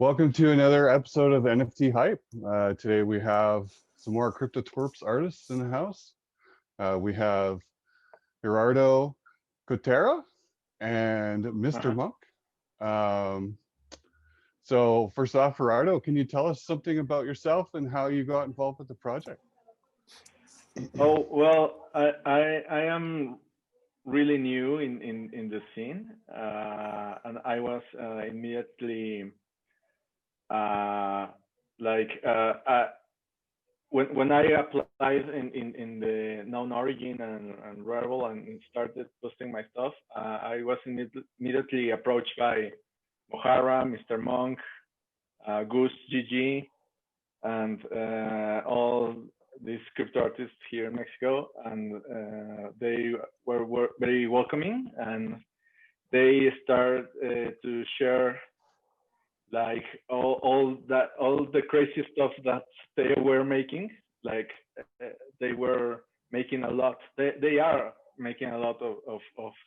Welcome to another episode of NFT Hype. Today we have some more Crypto Twerpz artists in the house. We have Gerardo Cotera and Mr. Monk. So first off, Gerardo, can you tell us something about yourself and how you got involved with the project? Oh, well, I am really new in the scene, and I was immediately when I applied in the known origin and Rebel and started posting my stuff, I was immediately approached by Mohara, Mr. Monk, Goose GG, and all these crypto artists here in Mexico, and they were very welcoming, and they started to share like all the crazy stuff that they were making. Like they were making a lot. They are making a lot of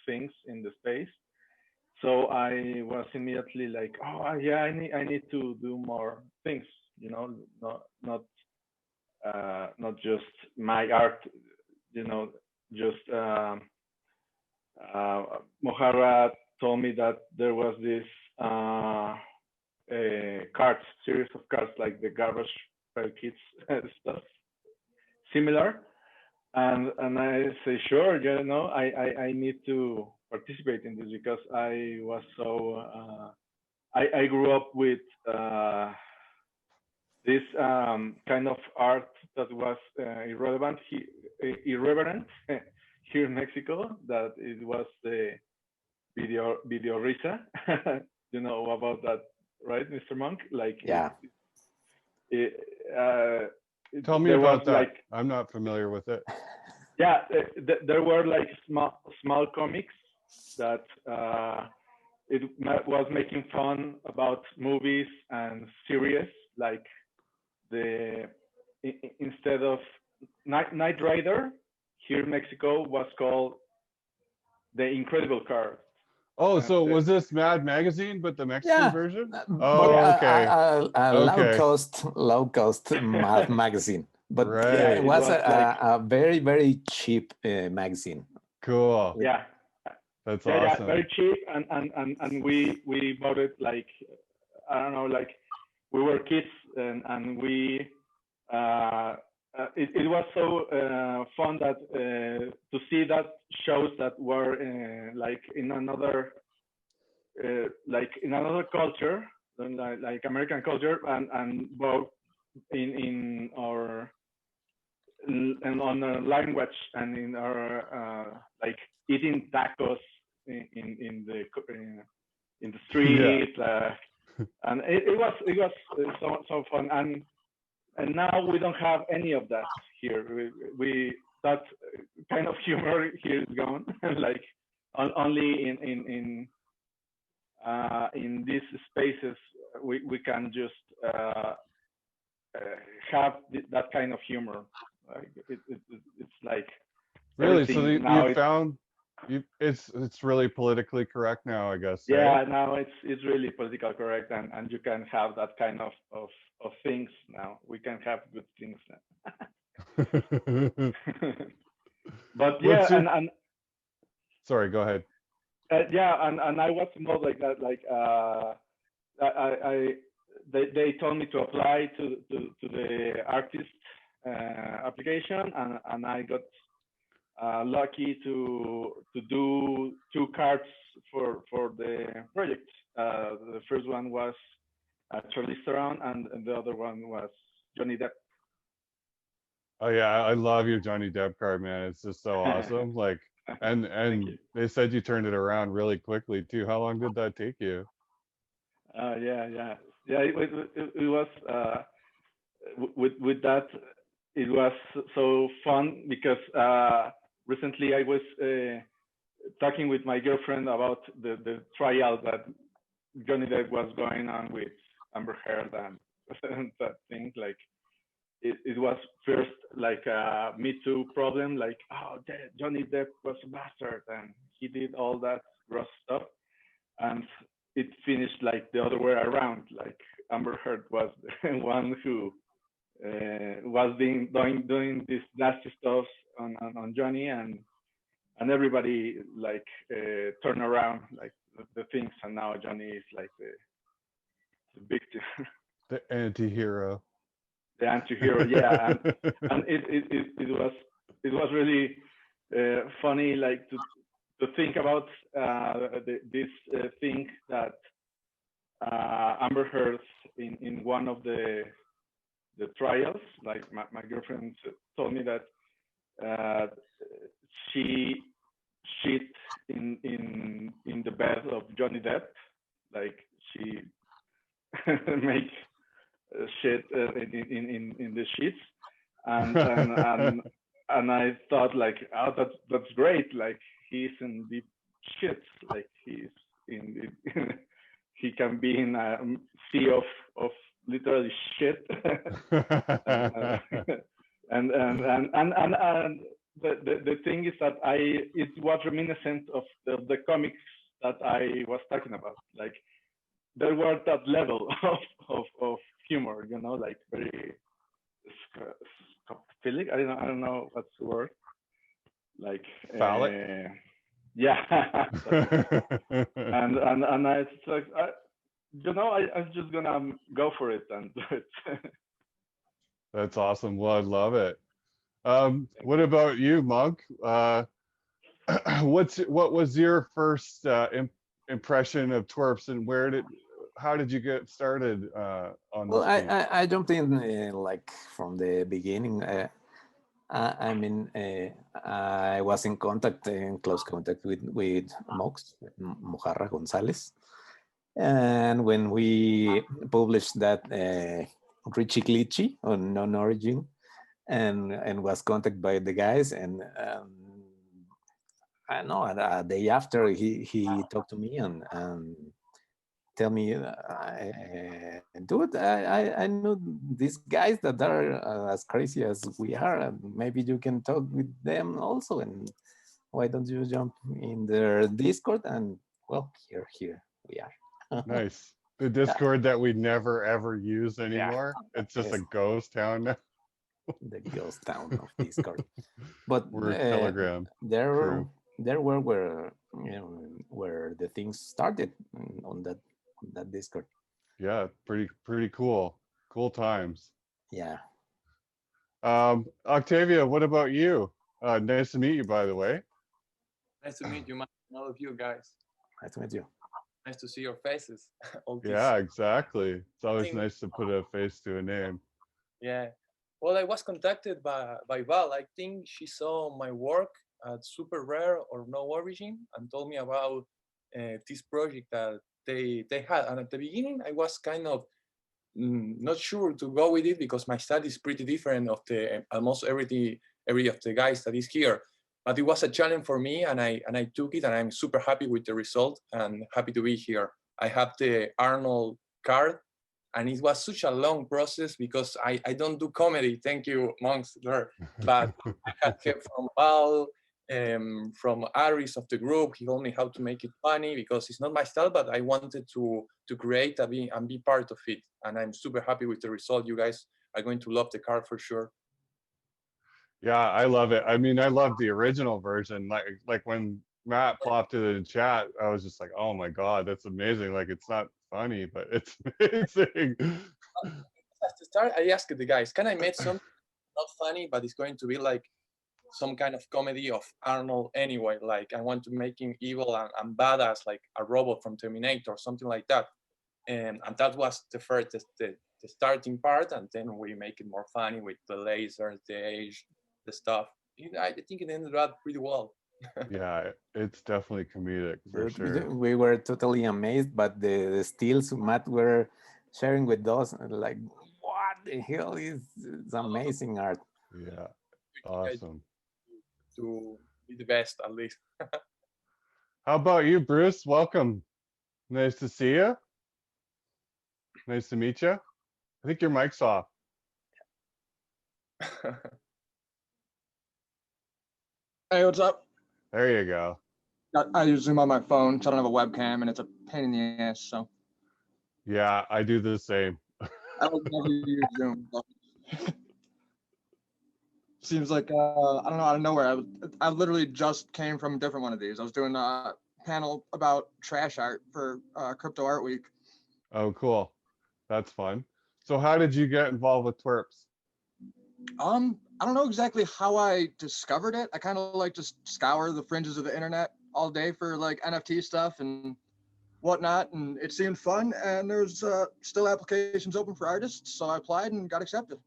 things in the space. So I was immediately like, oh yeah, I need to do more things. You know, not just my art. You know, just Mohara told me that there was this series of cards like the Garbage Pail Kids stuff, similar, and I say sure, you know, I need to participate in this because I was so I grew up with this kind of art that was irreverent here in Mexico, that it was the video risa. You know about that, right, Mr. Monk? Like, yeah. Tell me about that. Like, I'm not familiar with it. Yeah, there were like small comics that it was making fun about movies and series. Like instead of Knight Rider here in Mexico was called The Incredible Card. Oh, so was this Mad Magazine, but the Mexican version? Oh, okay. Low cost Mad Magazine, but right. Yeah, it was a very, very cheap magazine. Cool. Yeah, that's awesome. Yeah, very cheap, and we bought it like, I don't know, like we were kids, and we it was so fun that to see that shows that were like in another culture, like American culture, and both in our and on our language and in our like eating tacos in the street, yeah. And it was so fun, and now we don't have any of that here. We that kind of humor here is gone. Like only in these spaces we can just have that kind of humor. Like it's like really. So you found it's really politically correct now, I guess. Yeah, right? Now it's really politically correct, and you can have that kind of things now. We can have good things now. But yeah, and sorry, go ahead. Yeah, and I was involved like that. Like they told me to apply to the artist application, and I got lucky to do 2 cards for the project. The first one was Charlize Theron, and the other one was Johnny Depp. Oh yeah, I love your Johnny Depp card, man. It's just so awesome. Like, and they said you turned it around really quickly too. How long did that take you? Yeah. It was with that. It was so fun because recently I was talking with my girlfriend about the trial that Johnny Depp was going on with Amber Heard and that thing. Like it was first like a Me Too problem, like, oh, Johnny Depp was a bastard and he did all that gross stuff, and it finished like the other way around. Like Amber Heard was the one who was doing this nasty stuff on Johnny, and everybody like turned around like the things, and now Johnny is like the victim, The anti-hero. the anti-hero. Yeah, and it was really funny, like to think about this thing that Amber Heard in one of the trials. Like my girlfriend told me that she shit in the bed of Johnny Depp, like she make shit in the sheets, and I thought like, oh, that's great, like he's in deep shit, like he's he can be in a sea of literally shit. and the thing is that it was reminiscent of the comics that I was talking about. Like there were that level of humor, you know, like very scophilic. I don't know what's the word. Like phallic. Yeah. and I it's like I'm just gonna go for it and do it. That's awesome. Well, I love it. What about you, Monk? What was your first impression of Twerps, and how did you get started on Well, this? I jumped in like from the beginning. I mean, I was in close contact with Mox, Mojarra Gonzalez. And when we published that Richie Glitchy on Non-Origin, and was contacted by the guys, and I know a day after he talked to me and tell me, dude, I know these guys that are as crazy as we are, and maybe you can talk with them also, and why don't you jump in their Discord? And well, here we are. Nice. The Discord that we never ever use anymore. Yeah. It's just Yes. a ghost town now. The ghost town of Discord. But We're a Telegram. there were where the things started on that Discord. Yeah, pretty cool. Cool times. Yeah. Octavio, what about you? Nice to meet you, by the way. Nice to meet you, man. All of you guys. Nice to meet you. Nice to see your faces. Yeah, exactly. It's always nice to put a face to a name. Yeah. Well, I was contacted by Val. I think she saw my work at Super Rare or No Origin and told me about this project that they had. And at the beginning, I was kind of not sure to go with it because my study is pretty different of the almost every of the guys that is here. But it was a challenge for me, and I took it, and I'm super happy with the result and happy to be here. I have the Arnold card, and it was such a long process because I don't do comedy. Thank you, monks there. But I had help from Val, from Aris of the group. He told me how to make it funny because it's not my style, but I wanted to create and be part of it. And I'm super happy with the result. You guys are going to love the card for sure. Yeah, I love it. I mean, I love the original version. Like when Matt plopped it in chat, I was just like, oh my God, that's amazing. Like, it's not funny, but it's amazing. At the start, I asked the guys, can I make something not funny, but it's going to be like some kind of comedy of Arnold anyway? Like, I want to make him evil and badass, like a robot from Terminator or something like that. And that was the first, the starting part. And then we make it more funny with the lasers, the age, the stuff. I think it ended up pretty well. Yeah, it's definitely comedic for sure. We were totally amazed, but the stills Matt were sharing with us, like, what the hell is it's amazing art. Yeah, awesome. To be the best, at least. How about you, Bruce? Welcome. Nice to see you. Nice to meet you. I think your mic's off. Hey, what's up? There you go. I use Zoom on my phone, so I don't have a webcam, and it's a pain in the ass. So. Yeah, I do the same. I would never use Zoom. Seems like I don't know, out of nowhere. I literally just came from a different one of these. I was doing a panel about trash art for Crypto Art Week. Oh, cool. That's fun. So how did you get involved with Twerps? I don't know exactly how I discovered it. I kind of like just scour the fringes of the internet all day for like NFT stuff and whatnot, and it seemed fun. And there's still applications open for artists, so I applied and got accepted.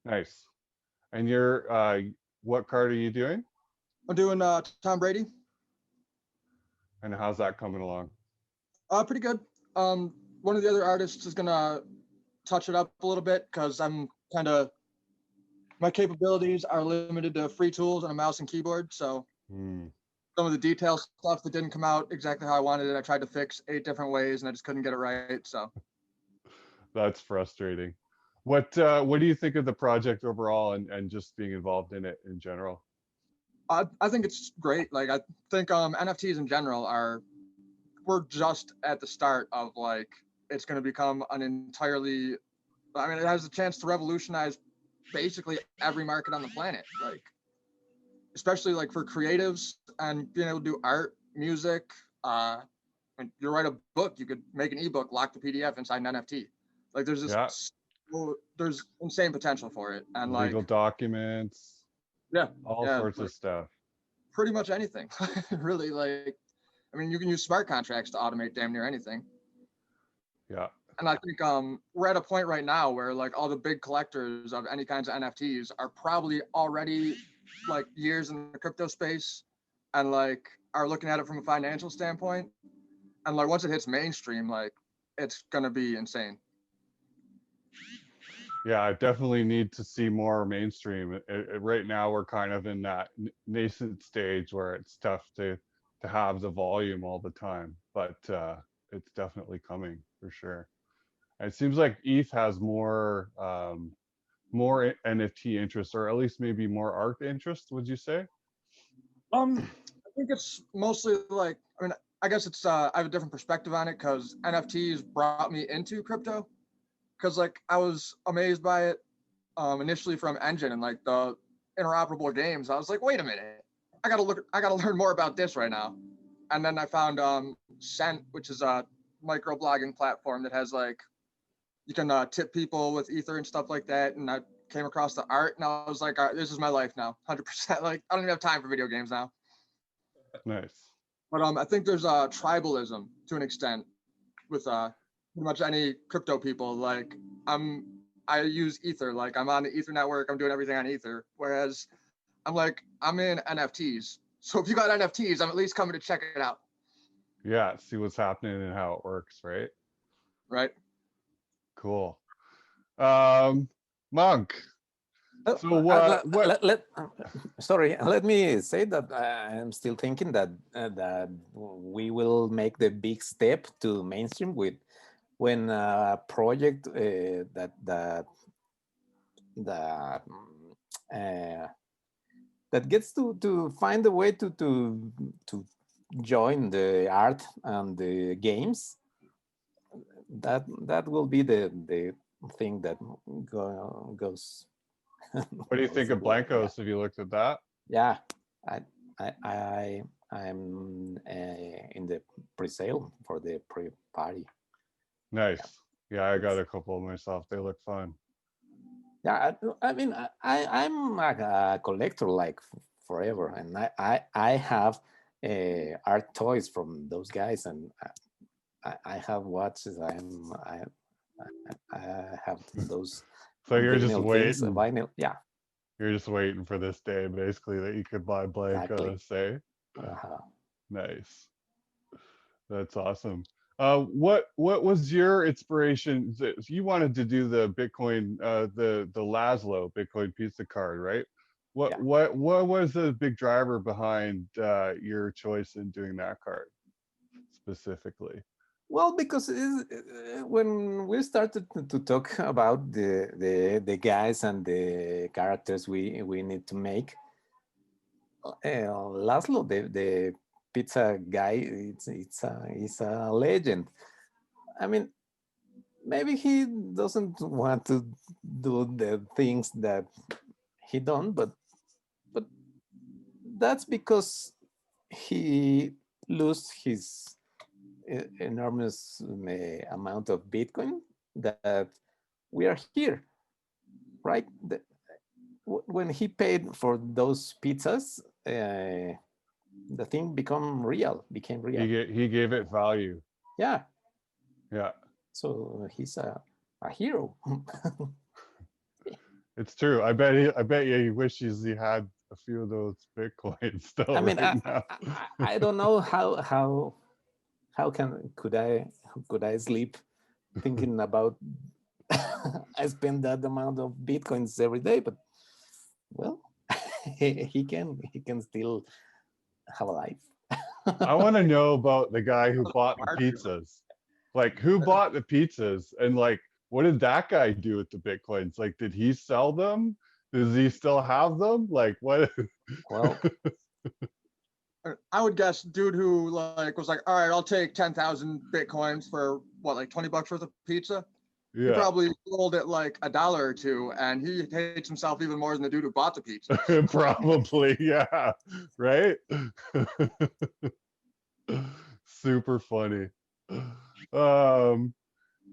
Nice. And you're what card are you doing? I'm doing Tom Brady. And how's that coming along? Pretty good. One of the other artists is gonna touch it up a little bit because I'm kind of, my capabilities are limited to free tools and a mouse and keyboard. So some of the detail stuff that didn't come out exactly how I wanted it, I tried to fix 8 different ways and I just couldn't get it right. So That's frustrating. What do you think of the project overall and just being involved in it in general? I think it's great. Like, I think NFTs in general we're just at the start of like, it's going to become an entirely, I mean, it has a chance to revolutionize basically every market on the planet. Like, especially like for creatives and being able to do art, music. And you write a book, you could make an ebook, lock the PDF inside an NFT. Like, there's this, there's insane potential for it, and legal like documents, all sorts of stuff. Pretty much anything, really. Like, I mean, you can use smart contracts to automate damn near anything. Yeah. And I think we're at a point right now where like all the big collectors of any kinds of NFTs are probably already like years in the crypto space and like are looking at it from a financial standpoint. And like once it hits mainstream, like it's gonna be insane. Yeah, I definitely need to see more mainstream. Right now, we're kind of in that nascent stage where it's tough to have the volume all the time, but it's definitely coming for sure. And it seems like ETH has more NFT interest, or at least maybe more art interest. Would you say? I think it's mostly like, I mean, I guess it's I have a different perspective on it because NFTs brought me into crypto. Because like I was amazed by it initially from Engine and like the interoperable games. I was like, wait a minute, I gotta learn more about this right now. And then I found Cent, which is a microblogging platform that has like, you can tip people with Ether and stuff like that. And I came across the art and I was like, all right, this is my life now, 100%. Like, I don't even have time for video games now. Nice. But I think there's tribalism to an extent with pretty much any crypto people. Like, I use Ether, like I'm on the Ether network, I'm doing everything on Ether. Whereas I'm like, I'm in NFTs. So if you got NFTs, I'm at least coming to check it out. Yeah, see what's happening and how it works, right? Right. Cool. Monk. So sorry, let me say that I'm still thinking that that we will make the big step to mainstream when a project that gets to find a way to join the art and the games. That will be the thing that goes. What do you think of Blancos? Have you looked at that? Yeah, I'm in the pre-sale for the pre-party. Nice. Yeah, I got a couple myself. They look fun. Yeah, I mean, I'm a collector like forever, and I have art toys from those guys, and I have watches. I have those. So you're just waiting. Things, vinyl, yeah. You're just waiting for this day, basically, that you could buy Blancos, say. Nice. That's awesome. What was your inspiration? You wanted to do the Bitcoin, the Laszlo Bitcoin pizza card, right? What was the big driver behind your choice in doing that card specifically? Well, because when we started to talk about the guys and the characters we need to make, Laszlo, the pizza guy, it's a legend. I mean, maybe he doesn't want to do the things that he done, but that's because he lost his enormous amount of Bitcoin that we are here, right? When he paid for those pizzas, the thing became real. He gave it value. Yeah. Yeah. So he's a hero. It's true. I bet you he wishes he had a few of those Bitcoins still I mean, now. I don't know how could I sleep thinking about I spend that amount of Bitcoins every day, but well, he can still have a life. I want to know about the guy who bought the pizzas. Like, who bought the pizzas, and like, what did that guy do with the Bitcoins? Like, did he sell them? Does he still have them? Like, what? Well, I would guess dude who like was like, all right, I'll take 10,000 Bitcoins for what, like $20 worth of pizza. He Yeah, probably sold it like $1 or $2, and he hates himself even more than the dude who bought the pizza. probably. Yeah, right. Super funny.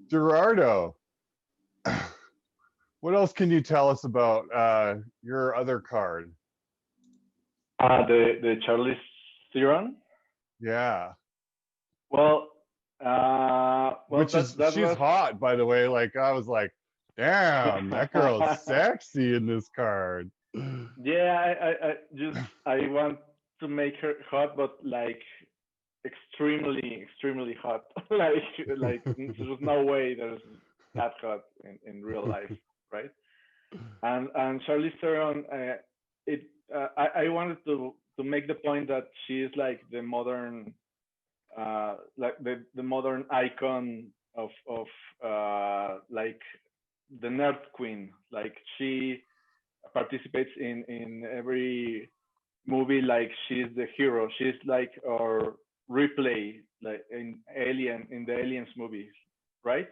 Gerardo, what else can you tell us about your other card? The Charlize Theron. Yeah. Well, Which is that she's was hot, by the way. Like, I was like, damn, that girl's sexy in this card. Yeah, I want to make her hot, but like extremely hot. like there's no way there's that hot in real life, right? And Charlize Theron, I wanted to make the point that she is like the modern like the modern icon of like the nerd queen. Like she participates in every movie like she's the hero. She's like our replay like in the Aliens movies, right?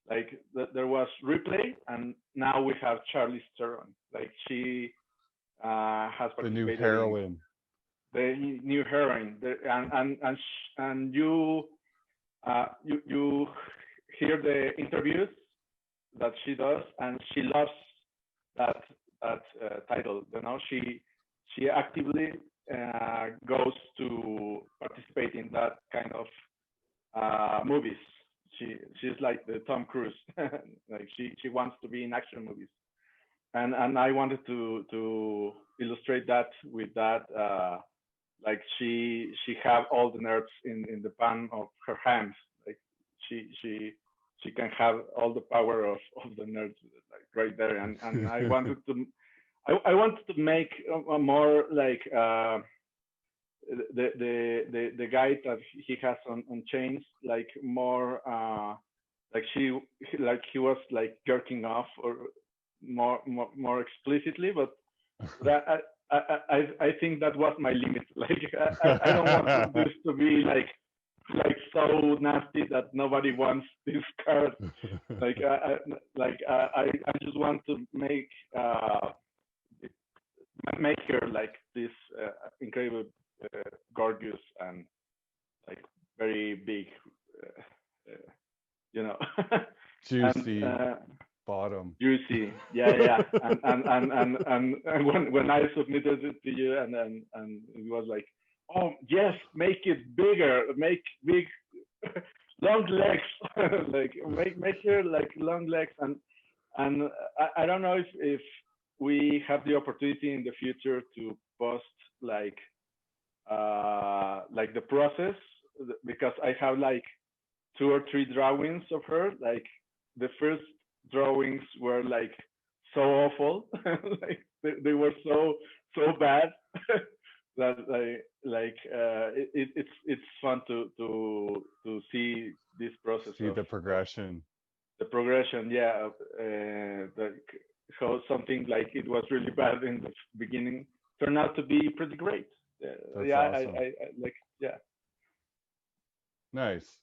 Like there was replay, and now we have Charlize Theron. Like she has The new participated in heroine. the new heroine, and you hear the interviews that she does, and she loves that title. You know, she actively goes to participate in that kind of movies. She's like the Tom Cruise. Like she wants to be in action movies, and I wanted to illustrate that with that. Like she have all the nerds in the palm of her hands. Like she can have all the power of the nerds like right there. And I wanted to I wanted to make a more like the guy that he has on chains, like more like he was like jerking off or more explicitly, but that I think that was my limit. Like I don't want this to be like so nasty that nobody wants this card. Like I just want to make her like this incredible, gorgeous, and like very big, you know, Juicy and, bottom. juicy. Yeah. And when I submitted it to you, and it was like, oh yes, make it bigger, make big, long legs, like make her like long legs, and I don't know if we have the opportunity in the future to post like the process, because I have like 2 or 3 drawings of her. Like the first drawings were like so awful, like they were so bad that it's fun to see this process See of the progression. the progression. Yeah, how something like it was really bad in the beginning turned out to be pretty great. That's Yeah, awesome. I like, yeah. Nice.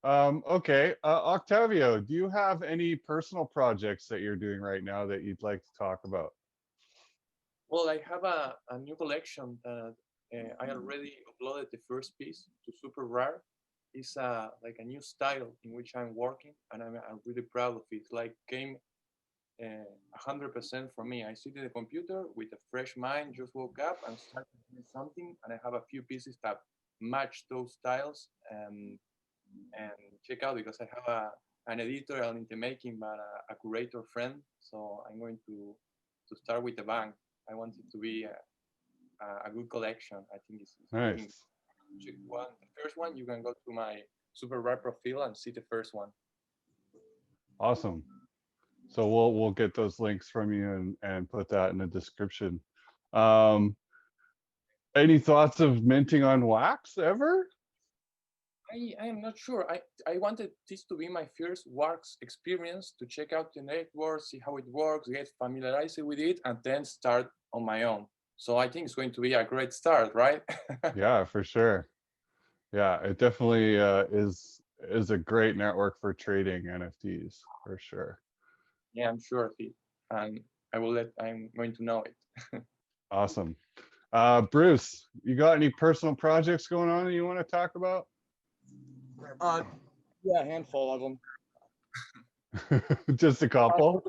Okay, Octavio, do you have any personal projects that you're doing right now that you'd like to talk about? Well, I have a new collection that I already uploaded the first piece to Super Rare. It's like a new style in which I'm working, and I'm really proud of it. Like came 100% from me. I sit in the computer with a fresh mind, just woke up and started doing something, and I have a few pieces that match those styles. And check out because I have an editorial in the making, but a curator friend. So I'm going to start with a bang. I want it to be a good collection. I think it's looking. Nice. Check one, the first one. You can go to my Super Rare profile and see the first one. Awesome. So we'll get those links from you and put that in the description. Any thoughts of minting on wax ever? I am not sure. I wanted this to be my first wax experience to check out the network, see how it works, get familiarized with it, and then start on my own. So I think it's going to be a great start, right? Yeah, for sure. Yeah, it definitely is a great network for trading NFTs for sure. Yeah, I'm sure of it. And I'm going to know it. Awesome. Bruce, you got any personal projects going on that you want to talk about? Yeah, a handful of them. Just a couple?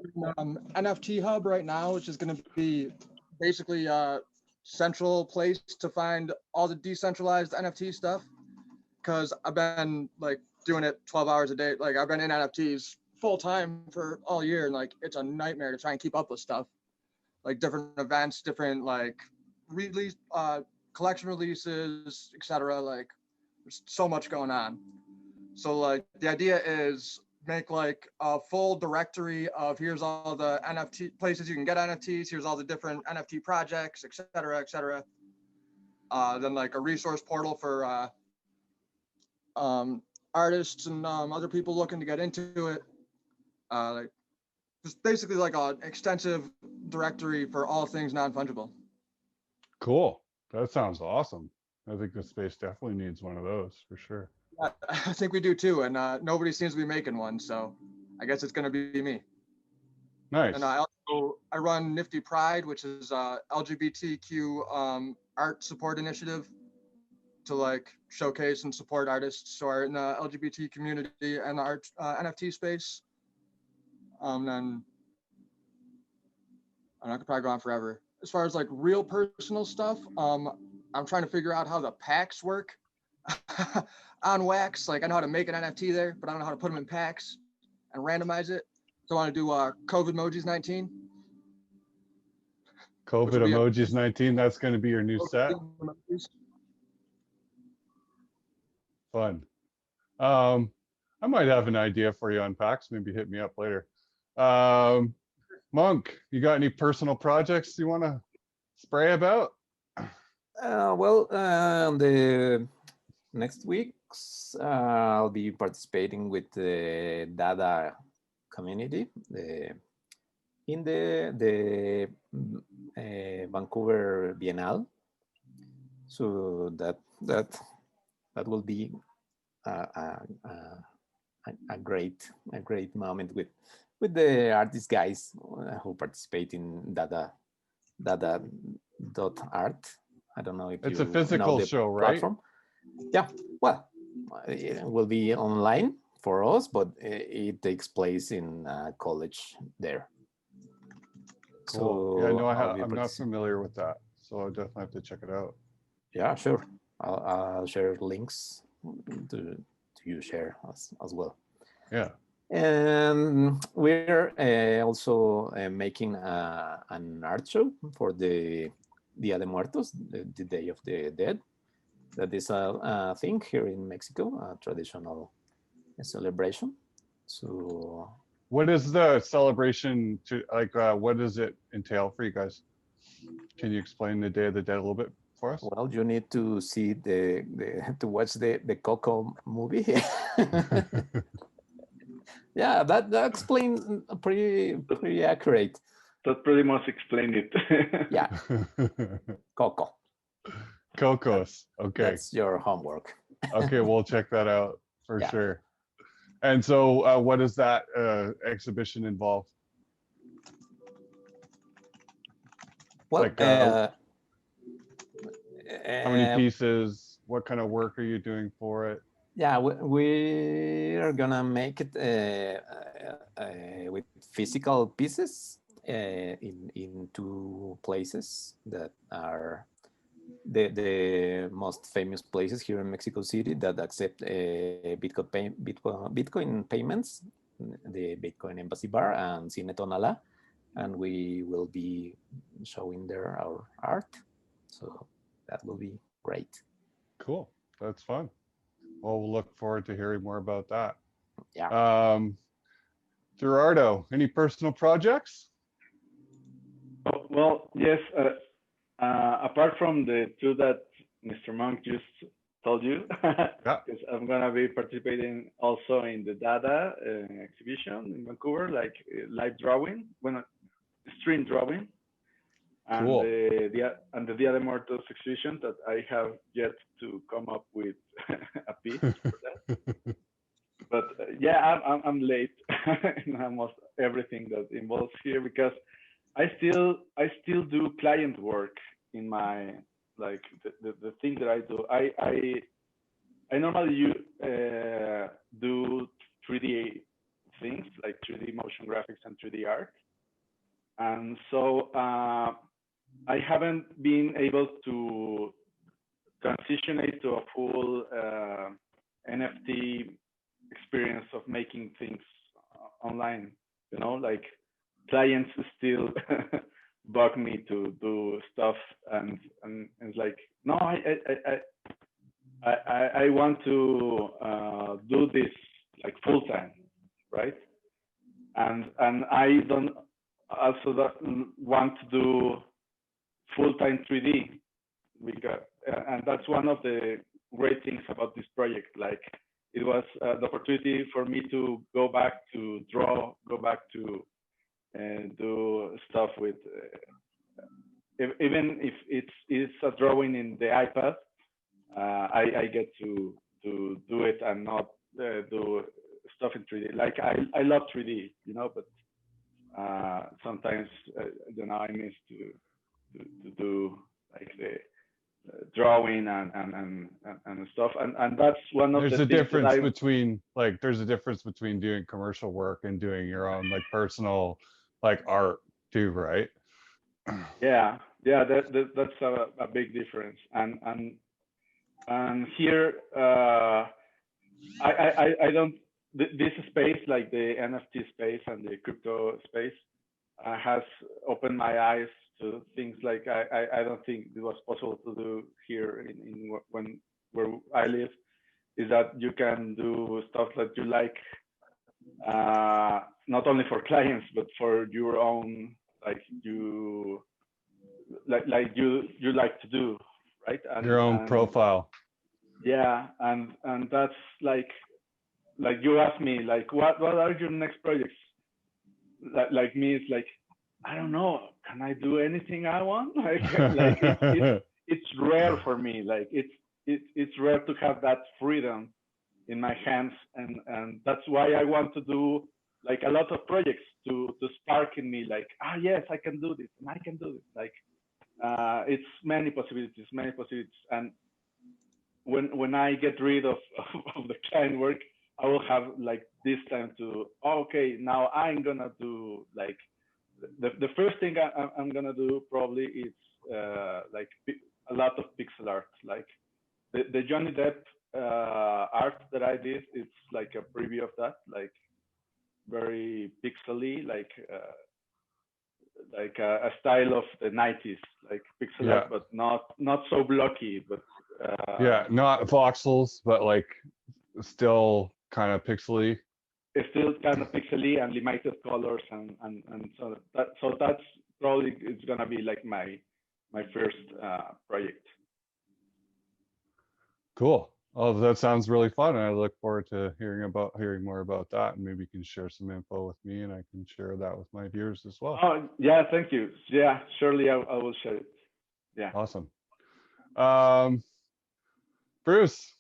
NFT Hub right now, which is going to be basically a central place to find all the decentralized NFT stuff. Because I've been like doing it 12 hours a day. Like I've been in NFTs full time for all year, and like it's a nightmare to try and keep up with stuff. Like different events, different like release, collection releases, etc. Like there's so much going on. So like the idea is make like a full directory of here's all the NFT places you can get NFTs, here's all the different NFT projects, etc., etc. Then like a resource portal for artists and other people looking to get into it. Like just basically like an extensive directory for all things non-fungible. Cool. That sounds awesome. I think the space definitely needs one of those for sure. I think we do too, and nobody seems to be making one, so I guess it's going to be me. Nice. And I run Nifty Pride, which is LGBTQ art support initiative to like showcase and support artists who are in the LGBT community and the art NFT space. Then I could probably go on forever. As far as like real personal stuff, I'm trying to figure out how the packs work on Wax. Like I know how to make an NFT there, but I don't know how to put them in packs and randomize it. So I want to do COVID emojis 19. COVID emojis 19. That's going to be your new set. Fun. I might have an idea for you on packs. Maybe hit me up later. Monk, you got any personal projects you want to spray about? Well, the next weeks I'll be participating with the Dada community in the Vancouver Biennale. So that will be a great moment with the artist guys who participate in Dada.art. I don't know if it's you a physical know the show, platform. Right? Yeah, well, it will be online for us, but it takes place in college there. Cool. So yeah, no, I'm not familiar with that, so I'll definitely have to check it out. Yeah, sure. I'll share links to you share as well. Yeah. And we're also making an art show for the Dia de Muertos, the Day of the Dead. That is a thing here in Mexico, a traditional celebration. So, what is the celebration to like? What does it entail for you guys? Can you explain the Day of the Dead a little bit for us? Well, you need to see to watch the Coco movie. Yeah, that explains pretty accurate. That pretty much explained it. Yeah, Coco. Cocos. Okay. That's your homework. Okay, we'll check that out for Yeah. sure. And so what does that exhibition involve? Well, Like, how many pieces? What kind of work are you doing for it? yeah, we are gonna make it with physical pieces in two places that are the most famous places here in Mexico City that accept Bitcoin payments, the Bitcoin Embassy Bar and Cine Tonala, and we will be showing there our art. So that will be great. Cool. That's fun. Well, we'll look forward to hearing more about that. Yeah. Gerardo, any personal projects? Well, yes. Apart from the two that Mr. Monk just told you, Yeah. because I'm gonna be participating also in the Dada exhibition in Vancouver, like live drawing, stream drawing, and Cool. the other Mortos exhibition that I have yet to come up with a piece for that. But yeah, I'm late in almost everything that involves here because I still do client work in my like the thing that I do. I normally do 3D things like 3D motion graphics and 3D art, and so I haven't been able to transition it to a full NFT experience of making things online. You know, like clients still bug me to do stuff, and it's like, no, I want to do this like full time, right? And I don't want to do full time 3D because, and that's one of the great things about this project. Like, it was the opportunity for me to go back to draw, go back to do stuff with, even if it's a drawing in the iPad, I get to do it and not do stuff in 3D. Like, I love 3D, you know, but sometimes you know, I miss to do like the drawing and stuff, and that's one of There's the a things difference that between doing commercial work and doing your own like personal like art too, right? yeah, that's a big difference, and here I don't, this space, like the NFT space and the crypto space, has opened my eyes to things like I don't think it was possible to do here in where I live, is that you can do stuff that you like, not only for clients but for your own, like you like to do, right? And Your own profile. yeah, and that's like you asked me, like, what are your next projects? Like me, it's like, I don't know, can I do anything I want? Like it's rare for me. Like it's rare to have that freedom in my hands, and that's why I want to do like a lot of projects to spark in me, like, yes, I can do this and I can do this. Like it's many possibilities, and when I get rid of the client work, I will have like this time to, okay, now I'm gonna do like the first thing I'm gonna do probably is like a lot of pixel art. Like the Johnny Depp art that I did, it's like a preview of that, like very pixely, like a style of the 90s, like pixel art, but not so blocky, but yeah, not voxels, but like still kind of pixely. It's still kind of pixely and limited colors, and so that's probably it's gonna be like my first project. Cool. Oh, that sounds really fun. I look forward to hearing more about that, and maybe you can share some info with me, and I can share that with my viewers as well. Oh yeah, thank you. Yeah, surely I will share it. Yeah. Awesome. Bruce.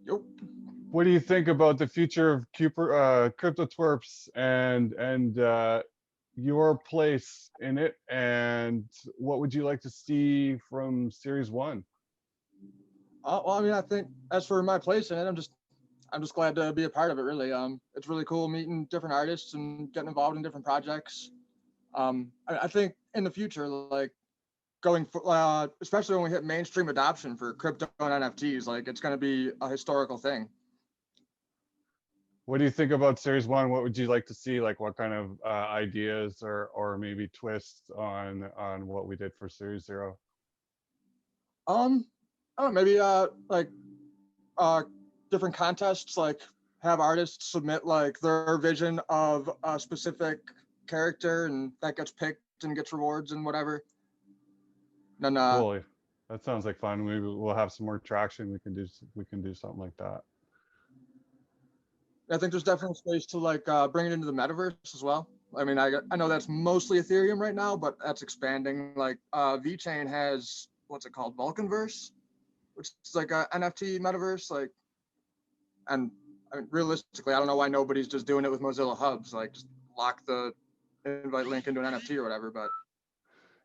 Yep. what do you think about the future of Crypto Twerpz and your place in it, and what would you like to see from Series 1? Well, I mean, I think as for my place in it, I'm just glad to be a part of it. Really, it's really cool meeting different artists and getting involved in different projects. I think in the future, like going for, especially when we hit mainstream adoption for crypto and NFTs, like it's going to be a historical thing. What do you think about Series 1? What would you like to see? Like what kind of ideas or maybe twists on what we did for Series 0? I don't know, maybe like different contests, like have artists submit like their vision of a specific character, and that gets picked and gets rewards and whatever. And then Cool. That sounds like fun. Maybe we'll have some more traction. We can do something like that. I think there's definitely space to like bring it into the metaverse as well. I mean, I know that's mostly Ethereum right now, but that's expanding. Like VeChain has, what's it called, Vulcanverse, which is like a NFT metaverse. Like, and I mean, realistically, I don't know why nobody's just doing it with Mozilla Hubs. Like, just lock the invite link into an NFT or whatever. But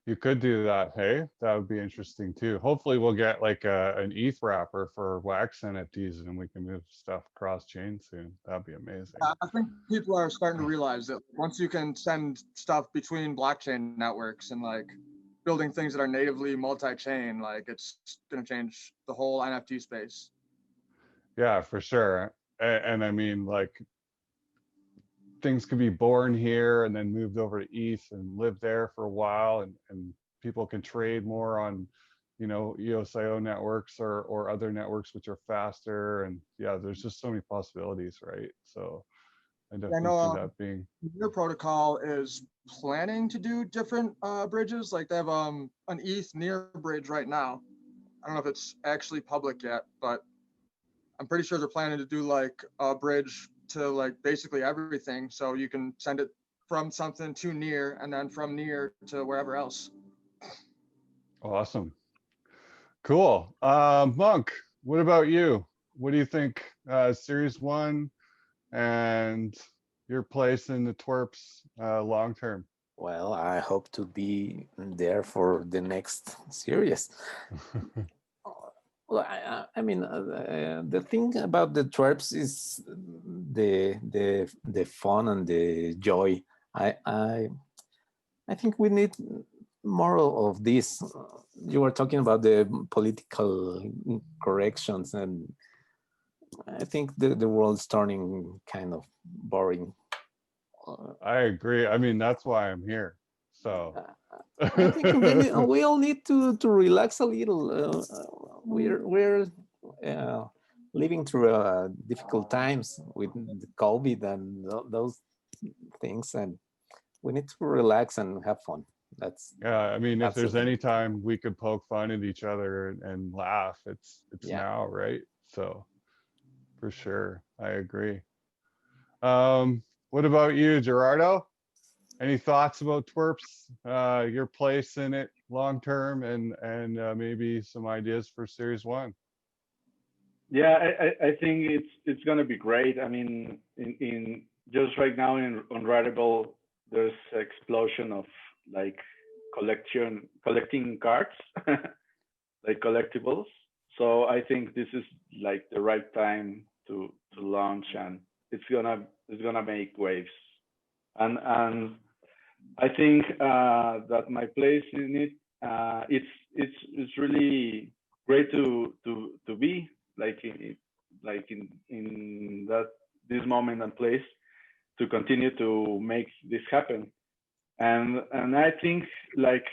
You could do that. Hey, that would be interesting too. Hopefully we'll get like an ETH wrapper for Wax NFTs and we can move stuff cross chain soon. That'd be amazing. I think people are starting to realize that once you can send stuff between blockchain networks and like building things that are natively multi-chain, like it's going to change the whole NFT space. Yeah, for sure. And I mean, like things could be born here and then moved over to ETH and live there for a while, and people can trade more on, you know, EOSIO networks or other networks which are faster. And yeah, there's just so many possibilities, right? So I definitely see that being. Your protocol is planning to do different bridges. Like they have an ETH near bridge right now. I don't know if it's actually public yet, but I'm pretty sure they're planning to do like a bridge to like basically everything. So you can send it from something to near and then from near to wherever else. Awesome. Cool. Monk, what about you? What do you think Series 1 and your place in the Twerps long term? Well, I hope to be there for the next series. Well, I mean, the thing about the Twerps is the fun and the joy. I think we need more of this. You were talking about the political corrections, and I think the world's turning kind of boring. I agree. I mean, that's why I'm here. So I think we all need to relax a little. We're living through difficult times with the COVID and those things, and we need to relax and have fun. That's yeah. I mean, if the there's thing. any time we could poke fun at each other and laugh, it's Yeah. now, right? So for sure, I agree. What about you, Gerardo? Any thoughts about Twerps, your place in it long term, and maybe some ideas for Series 1? Yeah, I think it's gonna be great. I mean, in just right now in Unwritable, there's explosion of like collecting cards, like collectibles. So I think this is like the right time to launch, and it's gonna make waves. And I think that my place in it, it's really great to be like in that this moment and place to continue to make this happen. And I think like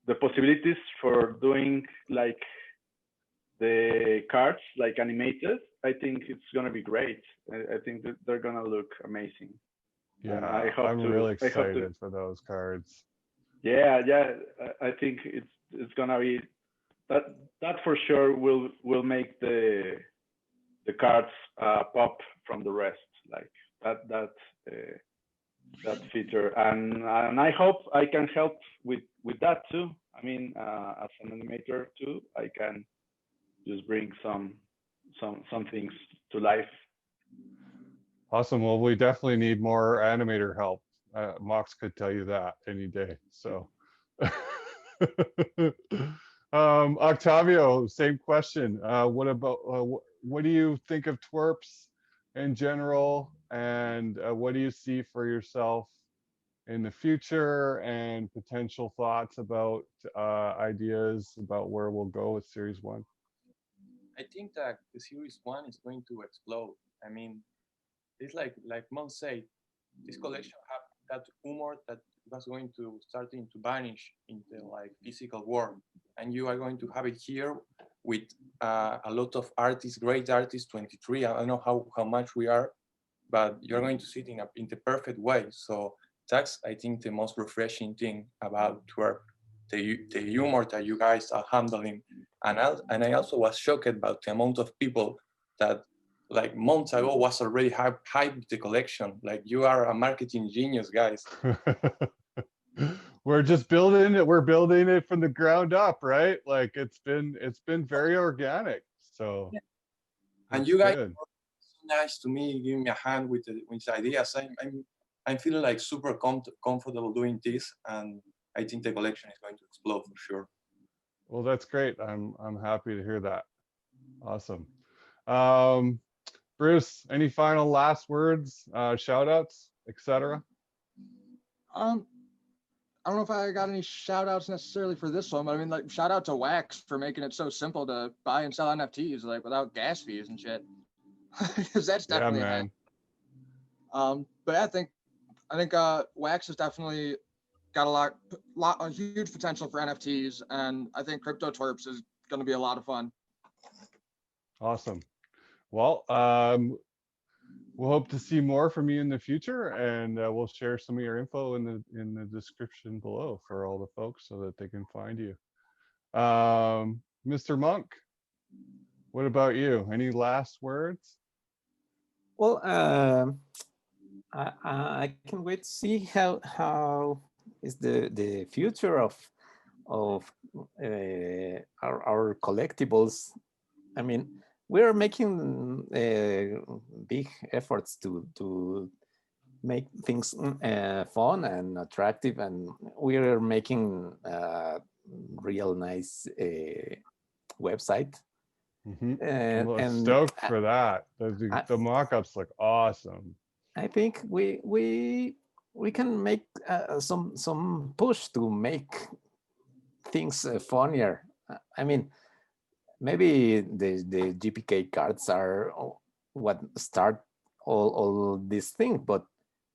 the possibilities for doing like the cards like animated, I think it's gonna be great. I think that they're gonna look amazing. Yeah, I'm really excited for those cards. Yeah, I think it's gonna be that for sure will make the cards pop from the rest, like that feature, and I hope I can help with that too. I mean, as an animator too, I can just bring some things to life Awesome. Well, we definitely need more animator help. Mox could tell you that any day. So, Octavio, same question. What about what do you think of twerps in general, and what do you see for yourself in the future, and potential thoughts about ideas about where we'll go with Series 1? I think that the Series 1 is going to explode. I mean, it's like Mon said, this collection have that humor that was going to starting to vanish in the like physical world, and you are going to have it here with a lot of artists, great artists. 23. I don't know how much we are, but you're going to see it in the perfect way. So that's I think the most refreshing thing about Twerp, the humor that you guys are handling, and I also was shocked about the amount of people that like months ago was already hyped the collection. Like you are a marketing genius, guys. We're just building it. We're building it from the ground up, right? Like it's been very organic. So, yeah. And you guys good. are so nice to me, giving me a hand with the ideas. I'm feeling like super comfortable doing this, and I think the collection is going to explode for sure. Well, that's great. I'm happy to hear that. Awesome. Bruce, any final last words, shout outs, etc.? I don't know if I got any shout outs necessarily for this one, but I mean, like, shout out to Wax for making it so simple to buy and sell NFTs, like, without gas fees and shit. Because that's definitely yeah, man. but I think Wax has definitely got a huge potential for NFTs, and I think Crypto Twerpz is going to be a lot of fun. Awesome. Well, we'll hope to see more from you in the future, and we'll share some of your info in the description below for all the folks so that they can find you. Mr. Monk, what about you? Any last words? Well, I can wait to see how is the future of our collectibles. I mean, we're making big efforts to make things fun and attractive, and we're making a real nice website. I'm stoked for that. The mock-ups look awesome. I think we can make some push to make things funnier. I mean, maybe the GPK cards are what start all this thing, but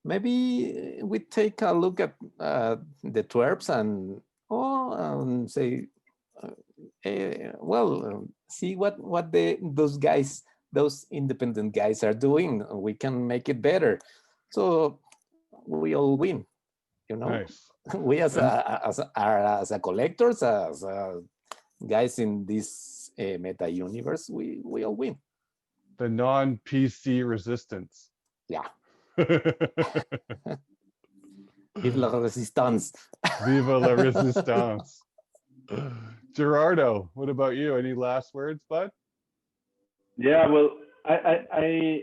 maybe we take a look at the Twerps and say, well, see what those independent guys are doing. We can make it better, so we all win. You know, nice. We as a collectors, as guys in this meta universe, we all win. The non-PC resistance. Yeah. Vive la resistance. Viva la resistance. Gerardo, what about you? Any last words, bud? Yeah, well, I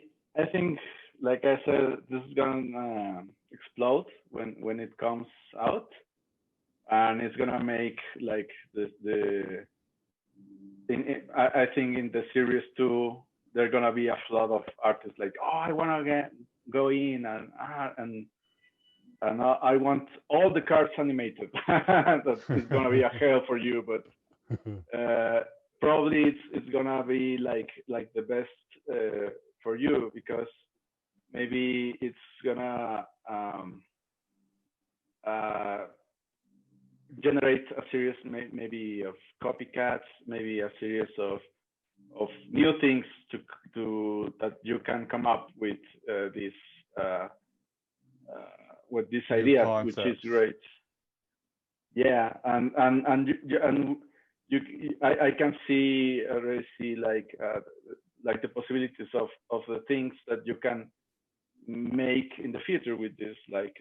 think, like I said, this is gonna explode when it comes out, and it's gonna make like I think in the series 2 there's gonna be a flood of artists like, oh, I wanna go in and I want all the cards animated. That's gonna be a hell for you, but probably it's gonna be like the best for you, because maybe it's gonna generate a series maybe of copycats, maybe a series of new things to that you can come up with these ideas, which is great. Yeah, and I can already see like the possibilities of the things that you can make in the future with this, like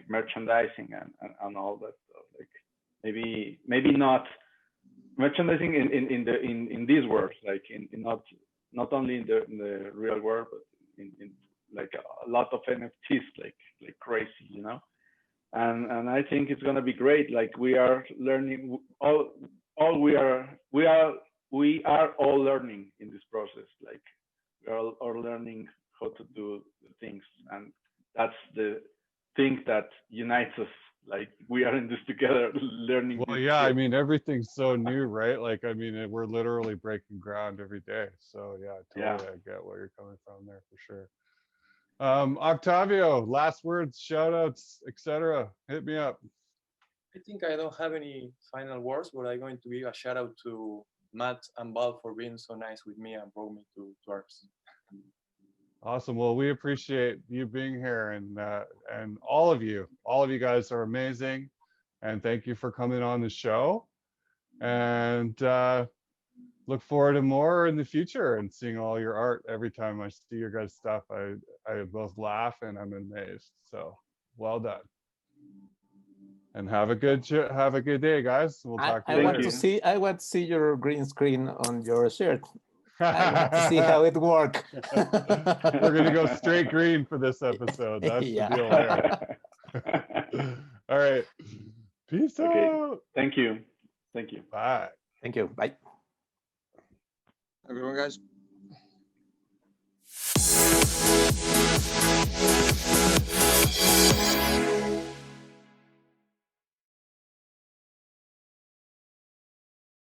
merchandising and all that stuff. Like maybe not merchandising in this world, like in not only in the real world, but in like a lot of NFTs, like crazy, you know. And I think it's gonna be great. Like we are learning all we are all learning in this process. Like we are all learning how to do the things, and that's the thing that unites us. Like we are in this together, learning. Well, this yeah, I skill. mean, everything's so new, right? Like, I mean, we're literally breaking ground every day. So yeah, totally, I get where you're coming from there for sure. Octavio, last words, shout outs, etc. Hit me up. I think I don't have any final words, but I'm going to give a shout out to Matt and Val for being so nice with me and brought me to Twerps. Awesome. Well, we appreciate you being here, and all of you guys are amazing, and thank you for coming on the show. And look forward to more in the future and seeing all your art. Every time I see your guys' stuff, I both laugh and I'm amazed. So well done. And have a good day, guys. We'll talk to you later. I want to see your green screen on your shirt. I want to see how it works. We're gonna go straight green for this episode. That's the deal there. All right. Peace out. Thank you. Thank you. Bye. Thank you. Bye. Everyone, guys.